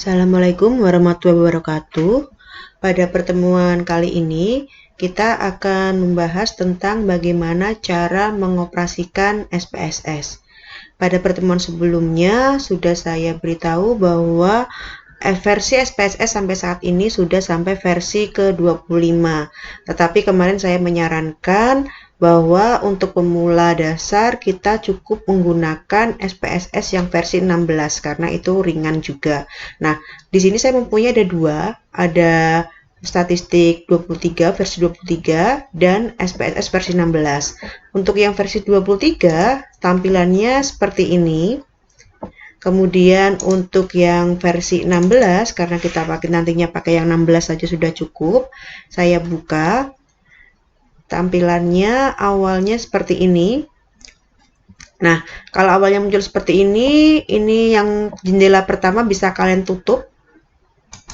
Assalamualaikum warahmatullahi wabarakatuh. Pada pertemuan kali ini, kita akan membahas tentang bagaimana cara mengoperasikan SPSS. Pada pertemuan sebelumnya, sudah saya beritahu bahwa versi SPSS sampai saat ini sudah sampai versi ke-25. Tetapi kemarin saya menyarankan bahwa untuk pemula dasar kita cukup menggunakan SPSS yang versi 16 karena itu ringan juga. Nah, di sini saya mempunyai ada dua, ada statistik 23 versi 23 dan SPSS versi 16. Untuk yang versi 23 tampilannya seperti ini. Kemudian untuk yang versi 16, karena kita nantinya pakai yang 16 saja sudah cukup, saya buka. Tampilannya awalnya seperti ini. Nah, kalau awalnya muncul seperti ini yang jendela pertama bisa kalian tutup.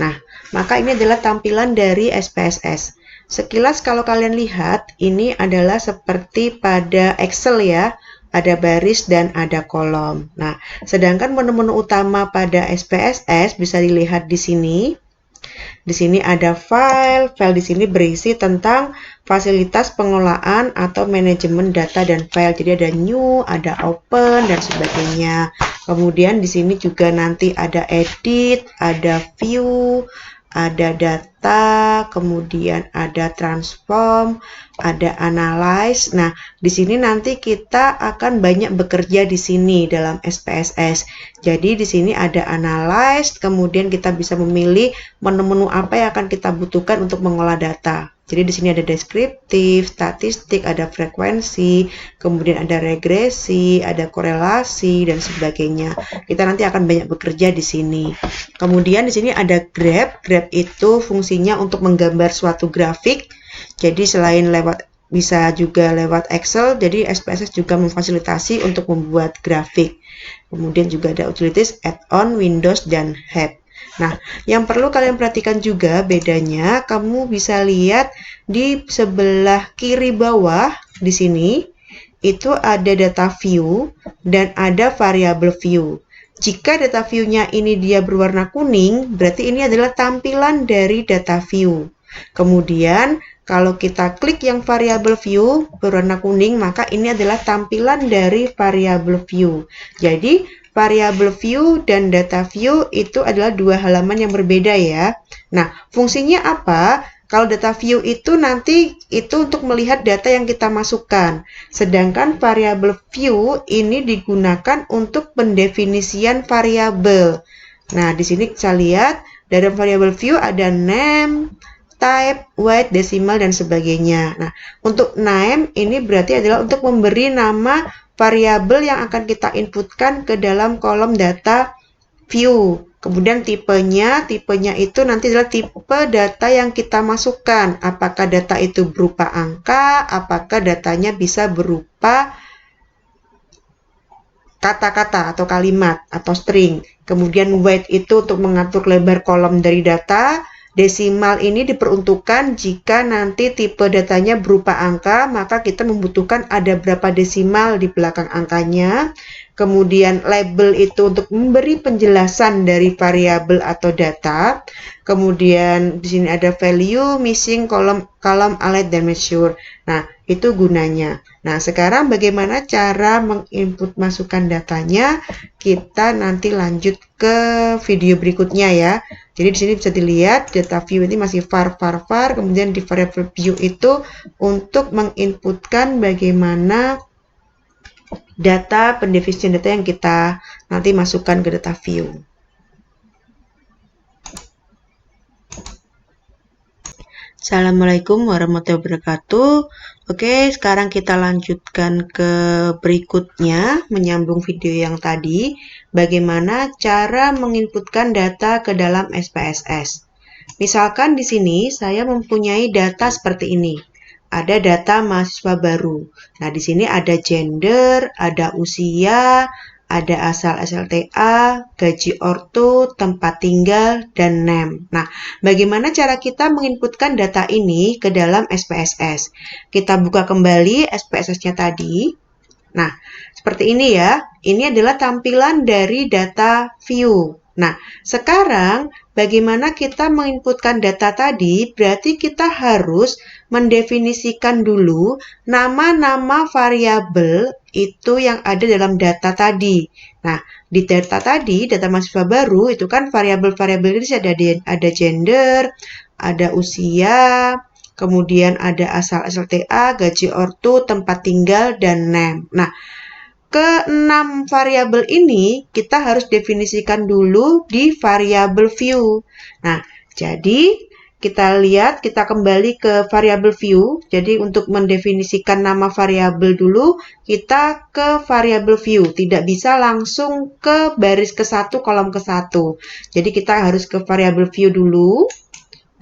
Nah, maka ini adalah tampilan dari SPSS. Sekilas kalau kalian lihat, ini adalah seperti pada Excel ya. Ada baris dan ada kolom. Nah, sedangkan menu-menu utama pada SPSS bisa dilihat di sini. Di sini ada file di sini berisi tentang fasilitas pengelolaan atau manajemen data dan file. Jadi ada new, ada open dan sebagainya. Kemudian di sini juga nanti ada edit, ada view, ada data, kemudian ada transform, ada analyze. Nah, di sini nanti kita akan banyak bekerja di sini dalam SPSS. Jadi di sini ada analyze, kemudian kita bisa memilih menu-menu apa yang akan kita butuhkan untuk mengolah data. Jadi di sini ada deskriptif, statistik, ada frekuensi, kemudian ada regresi, ada korelasi dan sebagainya. Kita nanti akan banyak bekerja di sini. Kemudian di sini ada graph. Graph itu fungsinya untuk menggambar suatu grafik. Jadi selain bisa juga lewat Excel, jadi SPSS juga memfasilitasi untuk membuat grafik. Kemudian juga ada utilities add-on, Windows, dan Help. Nah, yang perlu kalian perhatikan juga bedanya, kamu bisa lihat di sebelah kiri bawah di sini, itu ada data view dan ada variable view. Jika data view-nya ini dia berwarna kuning, berarti ini adalah tampilan dari data view. Kemudian, kalau kita klik yang variable view berwarna kuning, maka ini adalah tampilan dari variable view. Jadi, variable view dan data view itu adalah dua halaman yang berbeda ya. Nah, fungsinya apa? Kalau data view itu nanti itu untuk melihat data yang kita masukkan. Sedangkan variable view ini digunakan untuk pendefinisian variabel. Nah, di sini kita lihat dalam variable view ada name, type, weight, decimal, dan sebagainya. Nah, untuk name ini berarti adalah untuk memberi nama variabel yang akan kita inputkan ke dalam kolom data view. Kemudian tipenya itu nanti adalah tipe data yang kita masukkan. Apakah data itu berupa angka, apakah datanya bisa berupa kata-kata atau kalimat atau string. Kemudian weight itu untuk mengatur lebar kolom dari data. Desimal ini diperuntukkan jika nanti tipe datanya berupa angka, maka kita membutuhkan ada berapa desimal di belakang angkanya. Kemudian label itu untuk memberi penjelasan dari variabel atau data. Kemudian di sini ada value, missing, column, alert, dan measure. Nah, itu gunanya. Nah, sekarang bagaimana cara menginput masukkan datanya? Kita nanti lanjut ke video berikutnya ya. Jadi di sini bisa dilihat data view ini masih var. Kemudian di variable view itu untuk menginputkan bagaimana data pendefinisian data yang kita nanti masukkan ke data view. Assalamualaikum warahmatullahi wabarakatuh. Oke, sekarang kita lanjutkan ke berikutnya, menyambung video yang tadi, bagaimana cara menginputkan data ke dalam SPSS. Misalkan di sini saya mempunyai data seperti ini. Ada data mahasiswa baru. Nah, di sini ada gender, ada usia, ada asal SLTA, gaji ortu, tempat tinggal, dan name. Nah, bagaimana cara kita menginputkan data ini ke dalam SPSS? Kita buka kembali SPSS-nya tadi. Nah, seperti ini ya. Ini adalah tampilan dari data view. Nah, sekarang bagaimana kita menginputkan data tadi? Berarti kita harus mendefinisikan dulu nama-nama variabel itu yang ada dalam data tadi. Nah, di data tadi, data mahasiswa baru, itu kan variabel-variabel ini ada gender, ada usia, kemudian ada asal SLTA, gaji ortu, tempat tinggal, dan name. Nah, ke-6 variabel ini kita harus definisikan dulu di variabel view. Nah, jadi kita lihat, kita kembali ke variabel view. Jadi untuk mendefinisikan nama variabel dulu, kita ke variabel view. Tidak bisa langsung ke baris ke-1, kolom ke-1. Jadi kita harus ke variabel view dulu.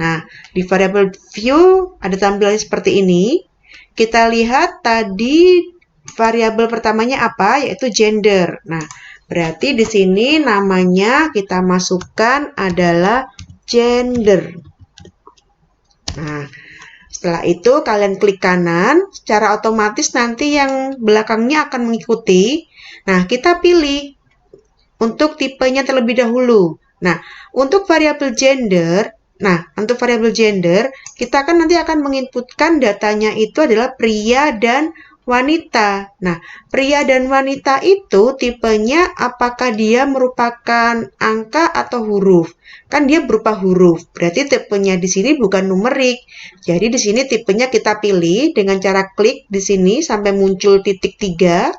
Nah, di variabel view ada tampilan seperti ini. Kita lihat tadi variabel pertamanya apa? Yaitu gender. Nah, berarti di sini namanya kita masukkan adalah gender. Nah, setelah itu kalian klik kanan, secara otomatis nanti yang belakangnya akan mengikuti. Nah, kita pilih untuk tipenya terlebih dahulu. Nah, untuk variabel gender, kita kan nanti akan menginputkan datanya itu adalah pria dan wanita. Nah, pria dan wanita itu tipenya apakah dia merupakan angka atau huruf? Kan dia berupa huruf. Berarti tipenya di sini bukan numerik. Jadi di sini tipenya kita pilih dengan cara klik di sini sampai muncul titik 3.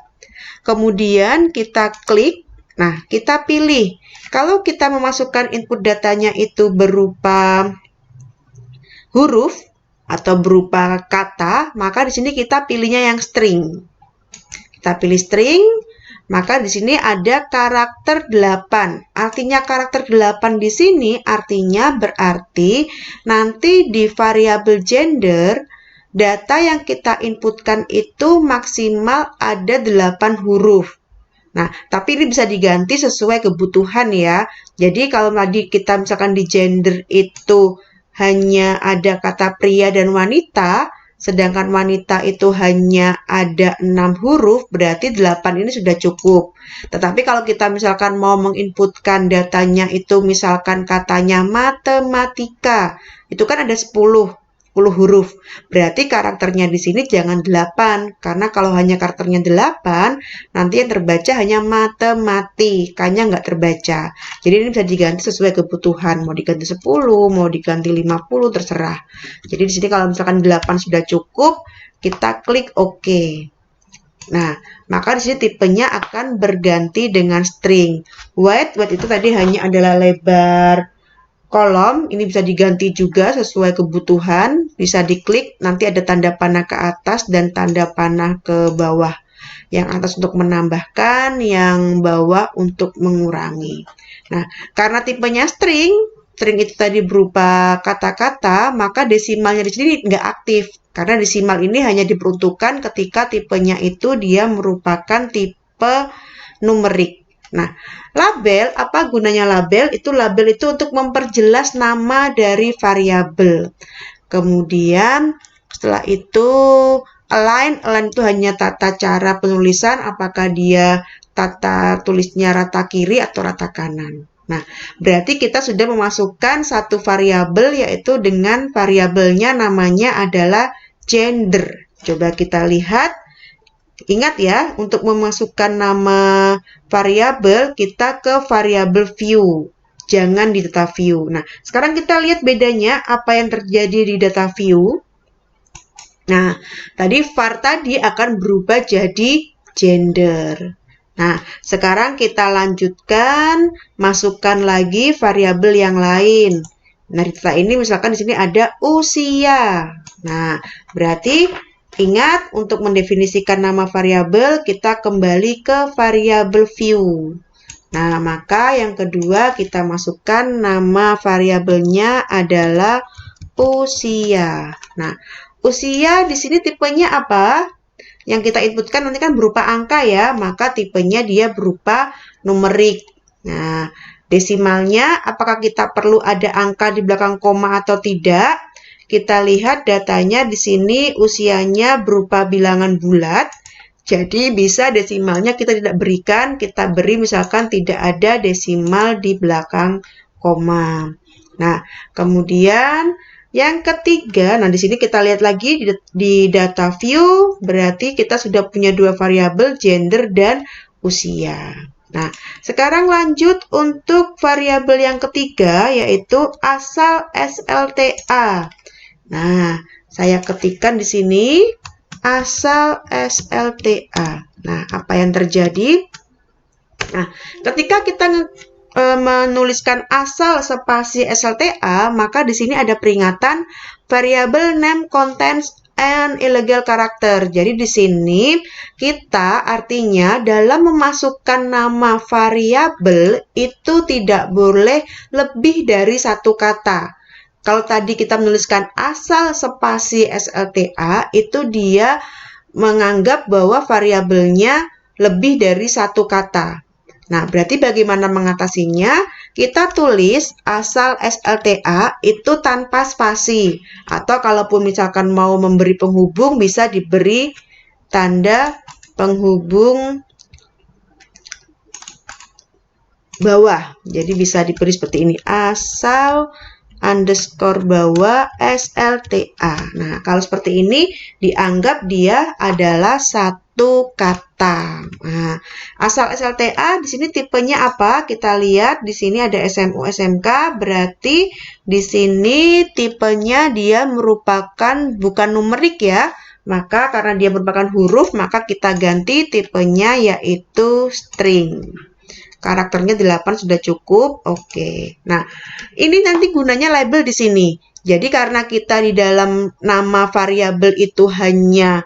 Kemudian kita klik. Nah, kita pilih. Kalau kita memasukkan input datanya itu berupa huruf atau berupa kata, maka di sini kita pilihnya yang string. Kita pilih string, maka di sini ada karakter 8. Artinya karakter 8 di sini artinya berarti nanti di variabel gender, data yang kita inputkan itu maksimal ada 8 huruf. Nah, tapi ini bisa diganti sesuai kebutuhan ya. Jadi kalau tadi kita misalkan di gender itu hanya ada kata pria dan wanita, sedangkan wanita itu hanya ada 6 huruf, berarti 8 ini sudah cukup. Tetapi kalau kita misalkan mau menginputkan datanya itu misalkan katanya matematika, itu kan ada 10 huruf. Berarti karakternya di sini jangan 8, karena kalau hanya karakternya 8, nanti yang terbaca hanya matematikanya nggak terbaca. Jadi ini bisa diganti sesuai kebutuhan, mau diganti 10, mau diganti 50, terserah. Jadi di sini kalau misalkan 8 sudah cukup, kita klik OK. Nah, maka di sini tipenya akan berganti dengan string. Width itu tadi hanya adalah lebar kolom, ini bisa diganti juga sesuai kebutuhan, bisa diklik, nanti ada tanda panah ke atas dan tanda panah ke bawah. Yang atas untuk menambahkan, yang bawah untuk mengurangi. Nah, karena tipenya string itu tadi berupa kata-kata, maka desimalnya di sini nggak aktif. Karena desimal ini hanya diperuntukkan ketika tipenya itu dia merupakan tipe numerik. Nah, label, apa gunanya label? Label itu untuk memperjelas nama dari variabel. Kemudian setelah itu align itu hanya tata cara penulisan, apakah dia tata tulisnya rata kiri atau rata kanan. Nah, berarti kita sudah memasukkan satu variabel yaitu dengan variabelnya namanya adalah gender. Coba kita lihat. Ingat ya, untuk memasukkan nama variabel, kita ke variabel view. Jangan di data view. Nah, sekarang kita lihat bedanya apa yang terjadi di data view. Nah, tadi var tadi akan berubah jadi gender. Nah, sekarang kita lanjutkan, masukkan lagi variabel yang lain. Nah, di data ini misalkan di sini ada usia. Nah, berarti ingat, untuk mendefinisikan nama variabel, kita kembali ke variabel view. Nah, maka yang kedua kita masukkan nama variabelnya adalah usia. Nah, usia di sini tipenya apa? Yang kita inputkan nanti kan berupa angka ya, maka tipenya dia berupa numerik. Nah, desimalnya apakah kita perlu ada angka di belakang koma atau tidak? Kita lihat datanya di sini usianya berupa bilangan bulat. Jadi bisa desimalnya kita tidak berikan, kita beri misalkan tidak ada desimal di belakang koma. Nah, kemudian yang ketiga, nah di sini kita lihat lagi di data view, berarti kita sudah punya dua variabel, gender dan usia. Nah, sekarang lanjut untuk variabel yang ketiga, yaitu asal SLTA. Nah, saya ketikkan di sini asal SLTA. Nah, apa yang terjadi? Nah, ketika kita menuliskan asal spasi SLTA, maka di sini ada peringatan variable name contains an illegal character. Jadi di sini kita artinya dalam memasukkan nama variabel itu tidak boleh lebih dari satu kata. Kalau tadi kita menuliskan asal spasi SLTA, itu dia menganggap bahwa variabelnya lebih dari satu kata. Nah, berarti bagaimana mengatasinya? Kita tulis asal SLTA itu tanpa spasi. Atau kalaupun misalkan mau memberi penghubung, bisa diberi tanda penghubung bawah. Jadi bisa diberi seperti ini. Asal underscore bawah SLTA. Nah, kalau seperti ini dianggap dia adalah satu kata. Nah, asal SLTA di sini tipenya apa? Kita lihat di sini ada SMU SMK, berarti di sini tipenya dia merupakan bukan numerik ya. Maka karena dia merupakan huruf, maka kita ganti tipenya yaitu string. Karakternya 8 sudah cukup. Oke. Nah, ini nanti gunanya label di sini. Jadi karena kita di dalam nama variabel itu hanya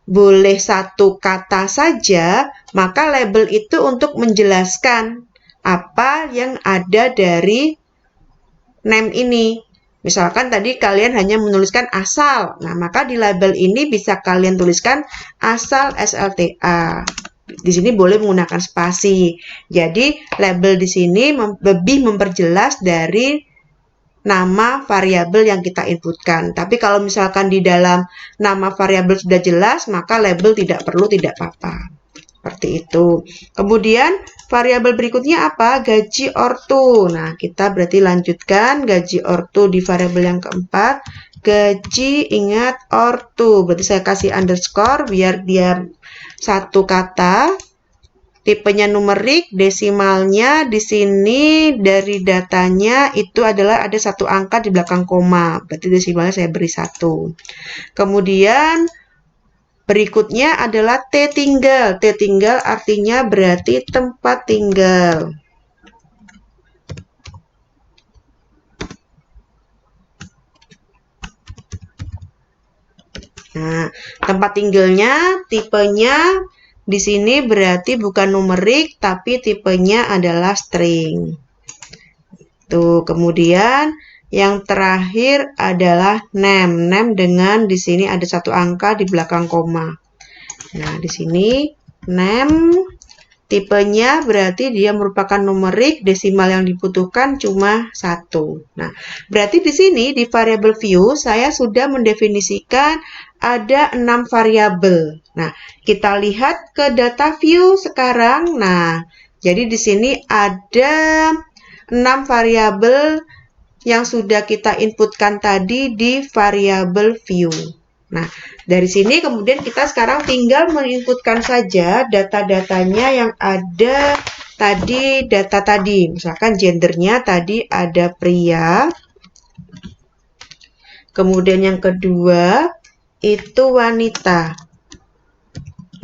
boleh satu kata saja, maka label itu untuk menjelaskan apa yang ada dari name ini. Misalkan tadi kalian hanya menuliskan asal. Nah, maka di label ini bisa kalian tuliskan asal SLTA. Di sini boleh menggunakan spasi. Jadi label di sini lebih memperjelas dari nama variabel yang kita inputkan. Tapi kalau misalkan di dalam nama variabel sudah jelas, maka label tidak perlu, tidak apa-apa. Seperti itu. Kemudian variabel berikutnya apa? Gaji ortu. Nah, kita berarti lanjutkan gaji ortu di variabel yang keempat. Gaji, ingat ortu. Berarti saya kasih underscore biar dia satu kata, tipenya numerik, desimalnya di sini dari datanya itu adalah ada satu angka di belakang koma, berarti desimalnya saya beri 1. Kemudian berikutnya adalah T tinggal. T tinggal artinya berarti tempat tinggal. Nah, tempat tinggalnya, tipenya di sini berarti bukan numerik, tapi tipenya adalah string. Tuh, kemudian yang terakhir adalah name. Name dengan di sini ada satu angka di belakang koma. Nah, di sini name tipenya berarti dia merupakan numerik, desimal yang dibutuhkan cuma 1. Nah, berarti di sini di variabel view saya sudah mendefinisikan ada 6 variabel. Nah, kita lihat ke data view sekarang. Nah, jadi di sini ada 6 variabel yang sudah kita inputkan tadi di variabel view. Nah, dari sini kemudian kita sekarang tinggal menginputkan saja data-datanya yang ada tadi, data tadi. Misalkan gendernya tadi ada pria. Kemudian yang kedua itu wanita.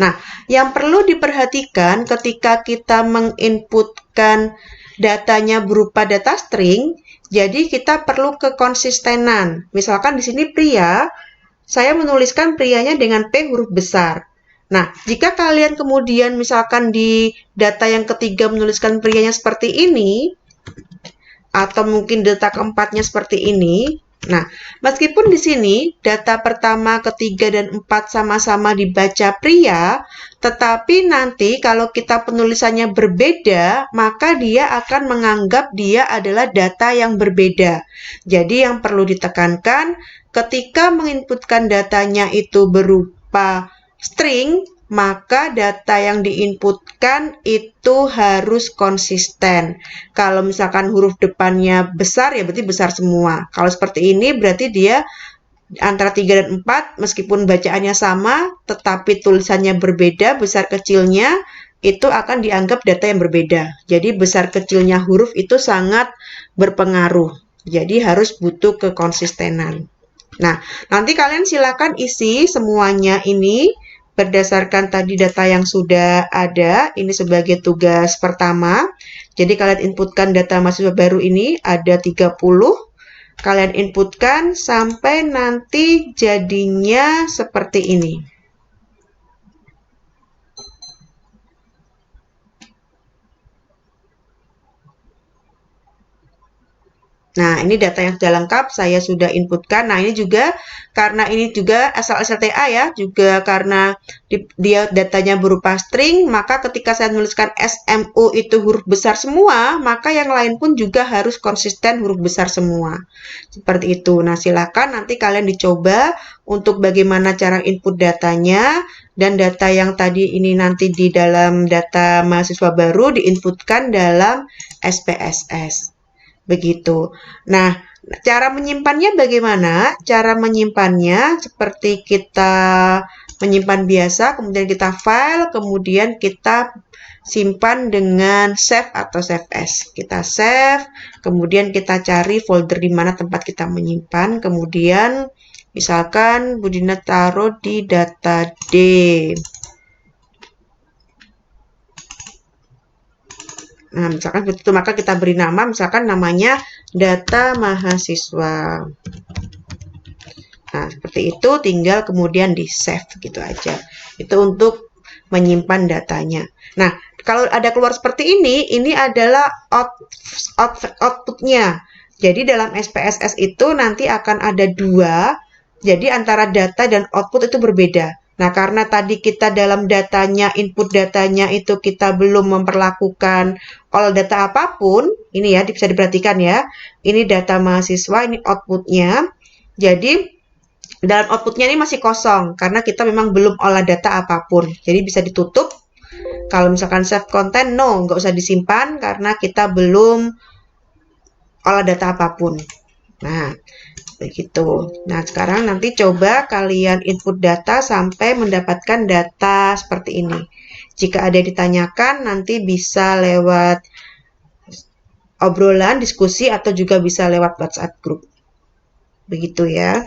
Nah, yang perlu diperhatikan ketika kita menginputkan datanya berupa data string, jadi kita perlu kekonsistenan. Misalkan di sini pria, saya menuliskan prianya dengan P huruf besar. Nah, jika kalian kemudian misalkan di data yang ketiga menuliskan prianya seperti ini, atau mungkin data keempatnya seperti ini, nah, meskipun di sini data pertama, ketiga, dan 4 sama-sama dibaca pria, tetapi nanti kalau kita penulisannya berbeda, maka dia akan menganggap dia adalah data yang berbeda. Jadi yang perlu ditekankan, ketika menginputkan datanya itu berupa string, maka data yang diinputkan itu harus konsisten. Kalau misalkan huruf depannya besar, ya berarti besar semua. Kalau seperti ini, berarti dia antara 3 dan 4, meskipun bacaannya sama, tetapi tulisannya berbeda, besar kecilnya, itu akan dianggap data yang berbeda. Jadi besar kecilnya huruf itu sangat berpengaruh. Jadi harus butuh kekonsistenan. Nah, nanti kalian silakan isi semuanya ini berdasarkan tadi data yang sudah ada. Ini sebagai tugas pertama. Jadi kalian inputkan data mahasiswa baru ini ada 30. Kalian inputkan sampai nanti jadinya seperti ini. Nah, ini data yang sudah lengkap, saya sudah inputkan. Nah, ini juga karena ini juga asal SLTA ya, juga karena dia datanya berupa string, maka ketika saya menuliskan SMU itu huruf besar semua, maka yang lain pun juga harus konsisten huruf besar semua. Seperti itu. Nah, silakan nanti kalian dicoba untuk bagaimana cara input datanya, dan data yang tadi ini nanti di dalam data mahasiswa baru diinputkan dalam SPSS. Begitu. Nah, cara menyimpannya bagaimana? Cara menyimpannya seperti kita menyimpan biasa, kemudian kita file, kemudian kita simpan dengan save atau save as. Kita save, kemudian kita cari folder di mana tempat kita menyimpan, kemudian misalkan Budina taruh di data D. Nah, misalkan begitu, maka kita beri nama, misalkan namanya data mahasiswa. Nah, seperti itu, tinggal kemudian di save gitu aja. Itu untuk menyimpan datanya. Nah, kalau ada keluar seperti ini adalah outputnya. Jadi dalam SPSS itu nanti akan ada 2, jadi antara data dan output itu berbeda. Nah, karena tadi kita dalam datanya, input datanya itu kita belum memperlakukan all data apapun, ini ya bisa diperhatikan ya, ini data mahasiswa, ini outputnya. Jadi, dalam outputnya ini masih kosong, karena kita memang belum olah data apapun. Jadi bisa ditutup. Kalau misalkan save content, no, nggak usah disimpan, karena kita belum olah data apapun. Nah, begitu. Nah, sekarang nanti coba kalian input data sampai mendapatkan data seperti ini. Jika ada yang ditanyakan, nanti bisa lewat obrolan, diskusi, atau juga bisa lewat WhatsApp group. Begitu ya.